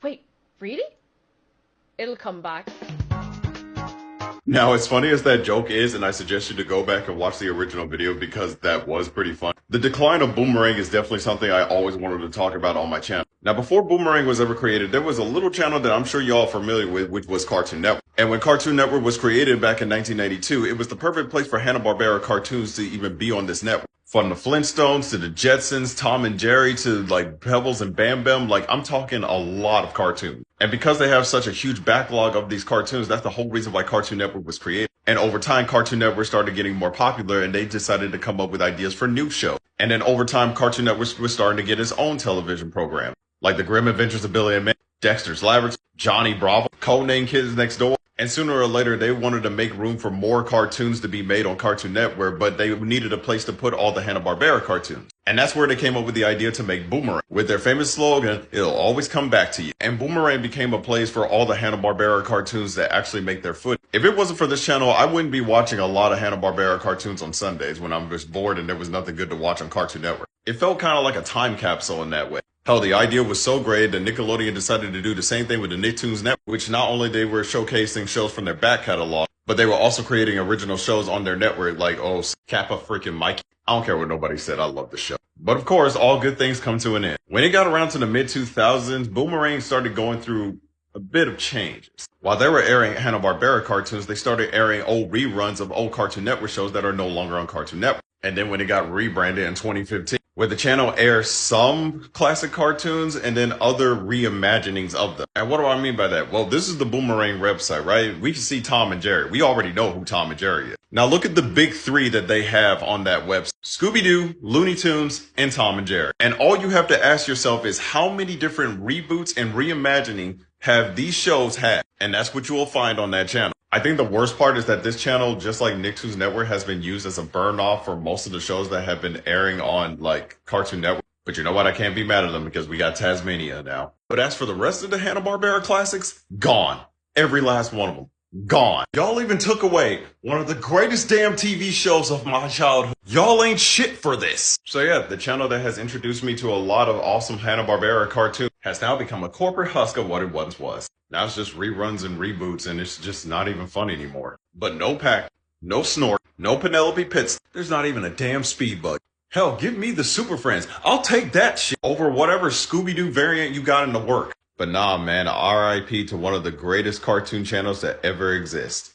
Wait, really? It'll come back. Now, as funny as that joke is, and I suggest you to go back and watch the original video because that was pretty fun. The decline of Boomerang is definitely something I always wanted to talk about on my channel. Now, before Boomerang was ever created, there was a little channel that I'm sure y'all are familiar with, which was Cartoon Network. And when Cartoon Network was created back in 1992, it was the perfect place for Hanna-Barbera cartoons to even be on this network. From the Flintstones to the Jetsons, Tom and Jerry to like Pebbles and Bam Bam, like I'm talking a lot of cartoons. And because they have such a huge backlog of these cartoons, that's the whole reason why Cartoon Network was created. And over time, Cartoon Network started getting more popular and they decided to come up with ideas for new shows. And then over time, Cartoon Network was starting to get its own television program, like The Grim Adventures of Billy and Mandy, Dexter's Laboratory, Johnny Bravo, Codename Kids Next Door. And sooner or later, they wanted to make room for more cartoons to be made on Cartoon Network, but they needed a place to put all the Hanna-Barbera cartoons. And that's where they came up with the idea to make Boomerang. With their famous slogan, it'll always come back to you. And Boomerang became a place for all the Hanna-Barbera cartoons that actually make their foot. If it wasn't for this channel, I wouldn't be watching a lot of Hanna-Barbera cartoons on Sundays when I'm just bored and there was nothing good to watch on Cartoon Network. It felt kind of like a time capsule in that way. Hell, the idea was so great that Nickelodeon decided to do the same thing with the Nicktoons Network, which not only they were showcasing shows from their back catalog, but they were also creating original shows on their network like, oh, Kappa freaking Mikey. I don't care what nobody said, I love the show. But of course, all good things come to an end. When it got around to the mid-2000s, Boomerang started going through a bit of changes. While they were airing Hanna-Barbera cartoons, they started airing old reruns of old Cartoon Network shows that are no longer on Cartoon Network. And then when it got rebranded in 2015, where the channel airs some classic cartoons and then other reimaginings of them. And what do I mean by that? Well, this is the Boomerang website, right? We can see Tom and Jerry. We already know who Tom and Jerry is. Now look at the big three that they have on that website. Scooby-Doo, Looney Tunes, and Tom and Jerry. And all you have to ask yourself is how many different reboots and reimagining have these shows had? And that's what you will find on that channel. I think the worst part is that this channel, just like Nicktoons Network, has been used as a burn off for most of the shows that have been airing on like Cartoon Network. But you know what? I can't be mad at them because we got Tasmania now. But as for the rest of the Hanna-Barbera classics, gone. Every last one of them. Gone. Y'all even took away one of the greatest damn TV shows of my childhood. Y'all ain't shit for this. So yeah, the channel that has introduced me to a lot of awesome Hanna-Barbera cartoons has now become a corporate husk of what it once was. Now it's just reruns and reboots and it's just not even fun anymore. But no Pac, no Snort, no Penelope Pitts. There's not even a damn Speed Bug. Hell, give me the Super Friends. I'll take that shit over whatever Scooby-Doo variant you got in the work. But nah, man, RIP to one of the greatest cartoon channels that ever exist.